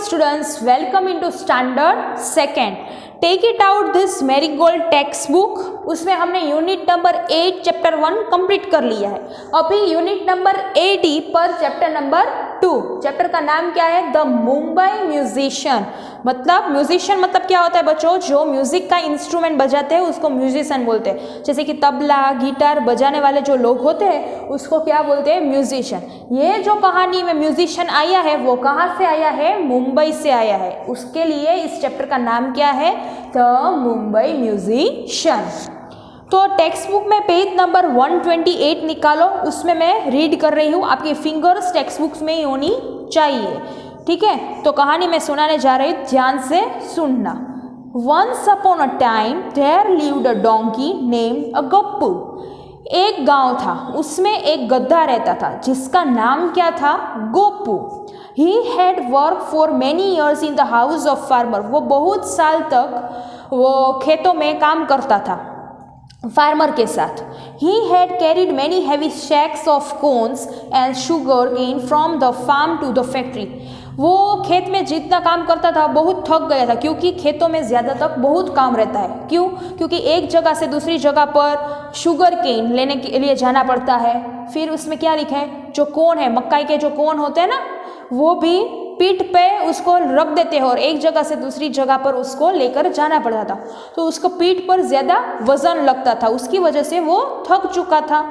students, welcome into standard second. Take it out this marigold text book. उसमें हमने unit number 8 chapter 1 complete कर लिया है. अभी यूनिट नंबर 80 पर चैप्टर नंबर 2. चैप्टर का नाम क्या है? The Mumbai musician. म्यूजिशियन मतलब क्या होता है बच्चों? जो म्यूजिक का इंस्ट्रूमेंट बजाते हैं उसको म्यूजिशियन बोलते हैं. जैसे कि तबला गिटार बजाने वाले जो लोग होते हैं उसको क्या बोलते हैं? म्यूजिशियन. ये जो कहानी में म्यूजिशियन आया है वो कहाँ से आया है? मुंबई से आया है. उसके लिए इस चैप्टर का नाम क्या है? The Mumbai musician. तो टेक्स्ट बुक में पेज नंबर 128 निकालो. उसमें मैं रीड कर रही हूँ. आपकी फिंगर्स टेक्स्ट बुक्स में ही होनी चाहिए. ठीक है, तो कहानी में सुनाने जा रही हूँ, ध्यान से सुनना. Once upon a time there lived a donkey named a Gappu. एक गांव था, उसमें एक गधा रहता था जिसका नाम क्या था? Gopu. He had work for many years in the house of farmer. वो बहुत साल तक वो खेतों में काम करता था फार्मर के साथ. He had carried many heavy sacks of corns and sugar cane from the farm to the factory. वो खेत में जितना काम करता था बहुत थक गया था, क्योंकि खेतों में ज़्यादा तक बहुत काम रहता है. क्यों? क्योंकि एक जगह से दूसरी जगह पर शुगर केन लेने के लिए जाना पड़ता है. फिर उसमें क्या लिखा है? जो कोन है, मक्काई के जो कोन होते हैं ना, वो भी पीठ पे उसको रख देते हैं और एक जगह से दूसरी जगह पर उसको लेकर जाना पड़ता था. तो उसको पीठ पर ज़्यादा वजन लगता था, उसकी वजह से वो थक चुका था.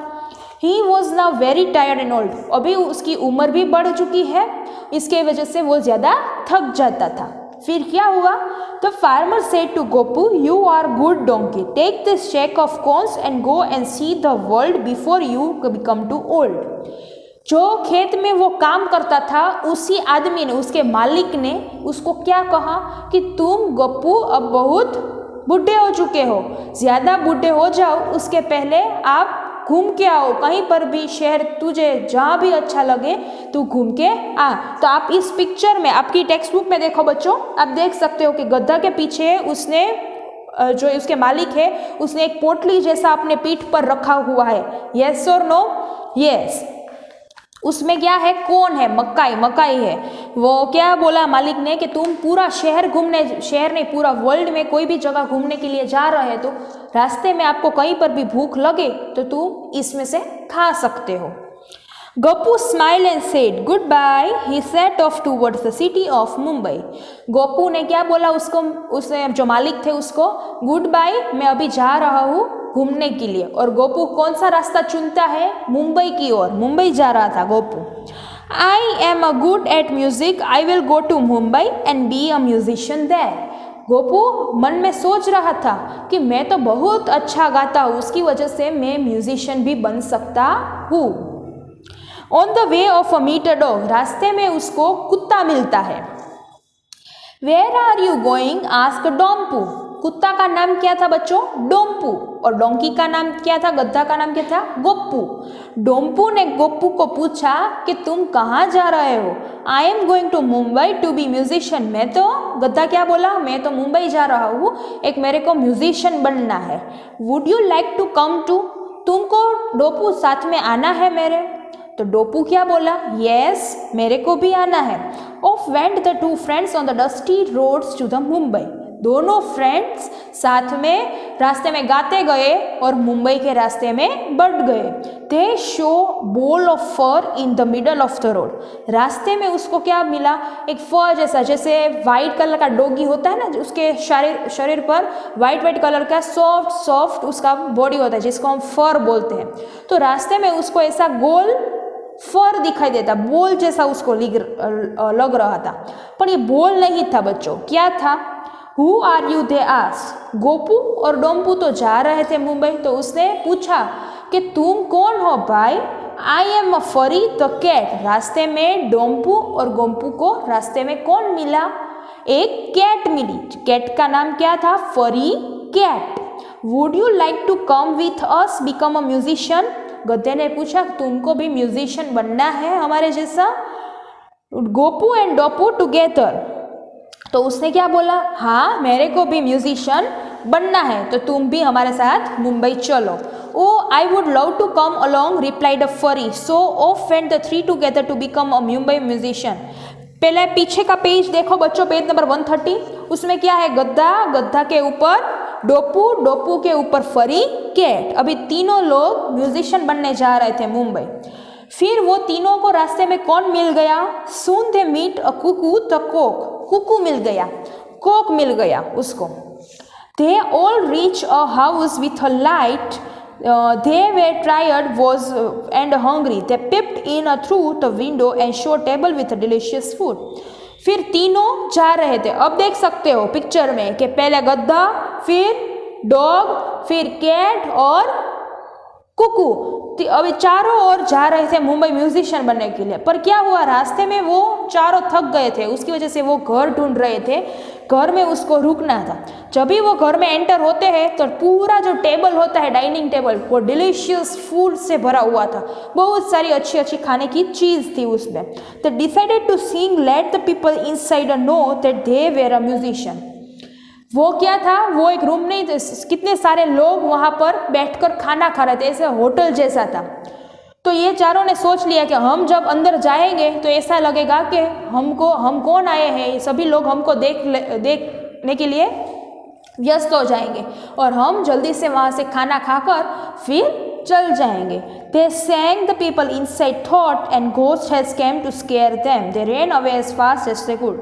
He was now very tired and old. अभी उसकी उम्र भी बढ़ चुकी है, इसके वजह से वो ज़्यादा थक जाता था. फिर क्या हुआ? The farmer said to Gopu, you are good donkey, take this sack of corns and go and see the world before you become too old. जो खेत में वो काम करता था उसी आदमी ने, उसके मालिक ने उसको क्या कहा कि तुम गप्पू अब बहुत बूढ़े हो चुके हो, ज़्यादा बूढ़े हो जाओ उसके पहले आप घूम के आओ. कहीं पर भी शहर तुझे जहाँ भी अच्छा लगे तू घूम के आ. तो आप इस पिक्चर में आपकी टेक्स्ट बुक में देखो बच्चों, आप देख सकते हो कि गधा के पीछे उसने जो उसके मालिक है उसने एक पोटली जैसा अपने पीठ पर रखा हुआ है. यस और नो? यस. उसमें क्या है? कौन है? मकाई है. वो क्या बोला मालिक ने कि तुम पूरा शहर नहीं, पूरा वर्ल्ड में कोई भी जगह घूमने के लिए जा रहे हो तो रास्ते में आपको कहीं पर भी भूख लगे तो तुम इसमें से खा सकते हो. Gopu smile and said goodbye. He set off towards the city of Mumbai. Gopu ने क्या बोला उसको? उसने जो मालिक थे उसको गुड बाय, मैं अभी जा रहा हूँ घूमने के लिए. और गोपू कौन सा रास्ता चुनता है? मुंबई की ओर. मुंबई जा रहा था Gopu. I am a good at music, I will go to Mumbai and be a musician there. Gopu मन में सोच रहा था कि मैं तो बहुत अच्छा गाता हूँ, उसकी वजह से मैं म्यूजिशियन भी बन सकता हूँ. On the way of a meet a dog. रास्ते में उसको कुत्ता मिलता है. Where are you going? Ask Dompu. कुत्ता का नाम क्या था बच्चों? डोम्पू. और डोंकी का नाम क्या था? गधा का नाम क्या था? गोप्पू. डोम्पू ने गोप्पू को पूछा कि तुम कहाँ जा रहे हो? I am going to Mumbai to be musician. गधा क्या बोला? मैं तो मुंबई जा रहा हूँ, एक मेरे को म्यूजिशियन बनना है. Would you like to come too? तुमको डोपू साथ में आना है मेरे? तो डोपू क्या बोला? यस, मेरे को भी आना है. Off went the two friends on the dusty roads to the Mumbai. दोनों फ्रेंड्स साथ में रास्ते में गाते गए और मुंबई के रास्ते में बढ़ गए. They show ball of fur in the middle of the road. रास्ते में उसको क्या मिला? एक फर जैसा, जैसे वाइट कलर का डॉगी होता है ना, उसके शरीर पर वाइट कलर का सॉफ्ट उसका बॉडी होता है जिसको हम फर बोलते हैं. तो रास्ते में उसको ऐसा गोल फर दिखाई देता, बोल जैसा उसको लग रहा था. पर ये बोल नहीं था बच्चों. क्या था? Who are you? they asked. Gopu और डोम्पू तो जा रहे थे मुंबई, तो उसने पूछा कि तुम कौन हो भाई? I am a furry the cat. रास्ते में डोम्पू और गोम्पू को रास्ते में कौन मिला? एक कैट मिली. कैट का नाम क्या था? फरी cat. Would you like to come with us become a musician? गधे ने पूछा तुमको भी म्यूजिशियन बनना है हमारे जैसा? Gopu and Dopu together. तो उसने क्या बोला? हाँ, मेरे को भी म्यूजिशियन बनना है, तो तुम भी हमारे साथ मुंबई चलो. Oh I would love to come along, replied a furry. So off went the three together to become a Mumbai musician. पहले पीछे का पेज देखो बच्चों, पेज नंबर 130। उसमें क्या है? गद्दा, गद्दा के ऊपर डोपू, डोपू के ऊपर फरी कैट। अभी तीनों लोग म्यूजिशियन बनने जा रहे थे मुंबई। फिर वो तीनों को रास्ते में कौन मिल गया? Soon they meet a Kuku the cock. Kuku मिल गया, कोक मिल गया उसको। They all reach a house with a light. They were tired and hungry. They peeped in through the window and saw a table with delicious food. फिर तीनों जा रहे थे। अब देख सकते हो पिक्चर में कि पहले गद्दा, फिर डॉग, फिर कैट और कुकू, अभी चारों ओर जा रहे थे मुंबई म्यूजिशियन बनने के लिए। पर क्या हुआ? रास्ते में वो चारों थक गए थे, उसकी वजह से वो घर ढूंढ रहे थे। घर में उसको रुकना था। जब भी वो घर में एंटर होते हैं तो पूरा जो टेबल होता है, डाइनिंग टेबल, वो डिलीशियस फूड से भरा हुआ था। बहुत सारी अच्छी अच्छी खाने की चीज़ थी उसमें। They decided to sing let the people inside know that they were a musician. वो क्या था? वो एक रूम नहीं, कितने सारे लोग वहाँ पर बैठकर खाना खा रहे थे, ऐसे होटल जैसा था। तो ये चारों ने सोच लिया कि हम जब अंदर जाएंगे तो ऐसा लगेगा कि हम कौन आए हैं, सभी लोग हमको देखने के लिए व्यस्त हो जाएंगे और हम जल्दी से वहाँ से खाना खाकर फिर चल जाएंगे। They sang the people inside thought and ghost has came to scare them. They ran away as fast as they could.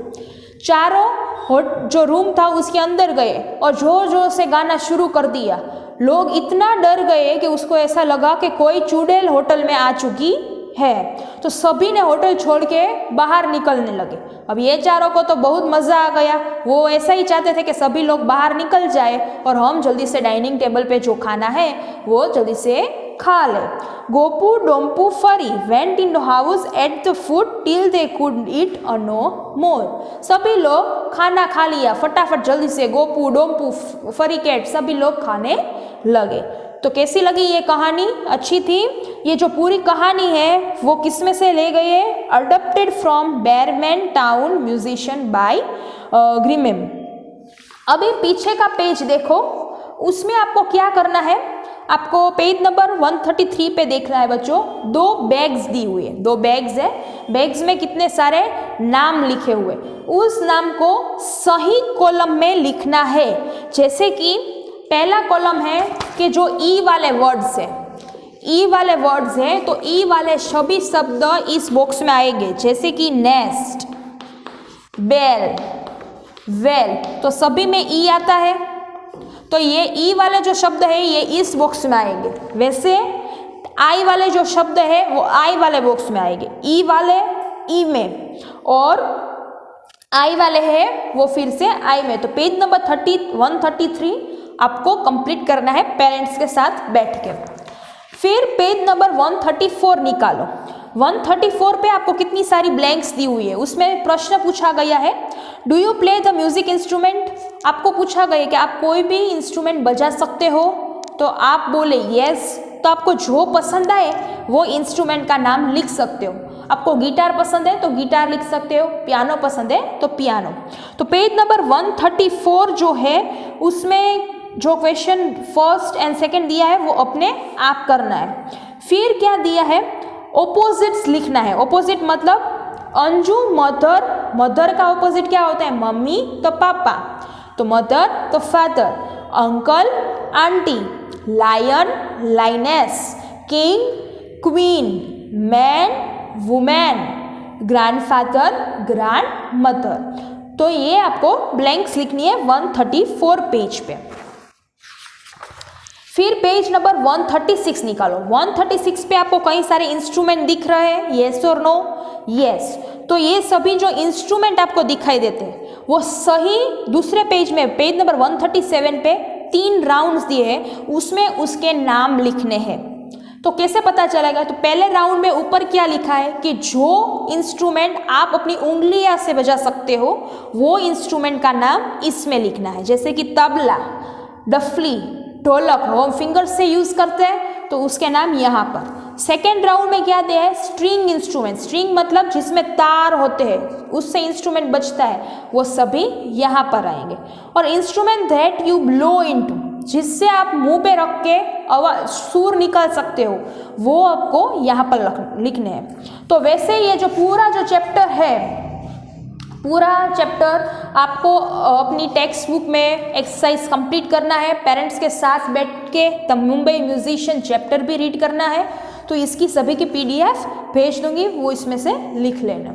चारों जो रूम था उसके अंदर गए और जोर जोर से गाना शुरू कर दिया। लोग इतना डर गए कि उसको ऐसा लगा कि कोई चुड़ैल होटल में आ चुकी है। तो सभी ने होटल छोड़ के बाहर निकलने लगे। अब ये चारों को तो बहुत मज़ा आ गया। वो ऐसा ही चाहते थे कि सभी लोग बाहर निकल जाए और हम जल्दी से डाइनिंग टेबल पे जो खाना है वो जल्दी से खा ले। गोपू डोम्पू फरी went in the house at the food till they could ईट और नो मोर। सभी लोग खाना खा लिया फटाफट जल्दी से। गोपू डोम्पू फरी कैट सभी लोग खाने लगे। तो कैसी लगी ये कहानी? अच्छी थी। ये जो पूरी कहानी है वो किस में से ले गई है? Adopted from Bremen town musician by Grimm. अभी पीछे का पेज देखो, उसमें आपको क्या करना है? आपको पेज नंबर 133 पे देखना है बच्चों। दो बैग्स दी हुई है, दो बैग्स है। बैग्स में कितने सारे नाम लिखे हुए, उस नाम को सही कॉलम में लिखना है। जैसे कि पहला कॉलम है कि जो ई वाले वर्ड्स है, ई वाले वर्ड्स हैं तो ई वाले सभी शब्द इस बॉक्स में आएंगे। जैसे कि नेस्ट, बेल, वेल, तो सभी में ई आता है। तो ये ई वाले जो शब्द है ये इस बॉक्स में आएंगे। वैसे आई वाले जो शब्द है वो आई वाले बॉक्स में आएंगे, ई वाले ई में और आई वाले हैं वो फिर से आई में। तो पेज नंबर 133 आपको कंप्लीट करना है पेरेंट्स के साथ बैठ के। फिर पेज नंबर 134 निकालो। 134 पे आपको कितनी सारी ब्लैंक्स दी हुई है। उसमें प्रश्न पूछा गया है, do you play the music instrument. आपको पूछा गया कि आप कोई भी इंस्ट्रूमेंट बजा सकते हो, तो आप बोले यस। तो आपको जो पसंद आए वो इंस्ट्रूमेंट का नाम लिख सकते हो। आपको गिटार पसंद है तो गिटार लिख सकते हो, पियानो पसंद है तो पियानो। तो पेज नंबर 134 जो है उसमें जो क्वेश्चन फर्स्ट एंड सेकंड दिया है वो अपने आप करना है। फिर क्या दिया है? ओपोजिट्स लिखना है। ओपोजिट मतलब अंजू मदर, मदर का ओपोजिट क्या होता है? मम्मी तो पापा, तो मदर तो father, uncle aunty, lion lioness, king queen, man women, grandfather grand. तो ये आपको ब्लैंक्स लिखनी है 134 पेज पे। फिर पेज नंबर 136 निकालो। 136 पे आपको कई सारे इंस्ट्रूमेंट दिख रहे हैं, येस और नो? यस। तो ये सभी जो इंस्ट्रूमेंट आपको दिखाई देते हैं वो सही दूसरे पेज में, पेज नंबर 137 पे 3 राउंड्स दिए हैं, उसमें उसके नाम लिखने हैं। तो कैसे पता चलेगा? तो पहले राउंड में ऊपर क्या लिखा है कि जो इंस्ट्रूमेंट आप अपनी उंगलियां से बजा सकते हो वो इंस्ट्रूमेंट का नाम इसमें लिखना है। जैसे कि तबला, डफली, ढोलक हम फिंगर से यूज करते हैं तो उसके नाम यहाँ पर। सेकेंड राउंड में क्या दिया है? String instrument. स्ट्रिंग मतलब जिसमें तार होते हैं उससे इंस्ट्रूमेंट बजता है, वो सभी यहाँ पर आएंगे। और instrument that you blow into, जिससे आप मुंह पे रख के आवाज सुर निकाल सकते हो, वो आपको यहाँ पर लिखने हैं। तो वैसे ये जो पूरा जो चैप्टर है पूरा चैप्टर आपको अपनी टेक्स्ट बुक में एक्सरसाइज कंप्लीट करना है, पेरेंट्स के साथ बैठ के द मुंबई म्यूजिशियन चैप्टर भी रीड करना है। तो इसकी सभी की PDF भेज दूंगी, वो इसमें से लिख लेना।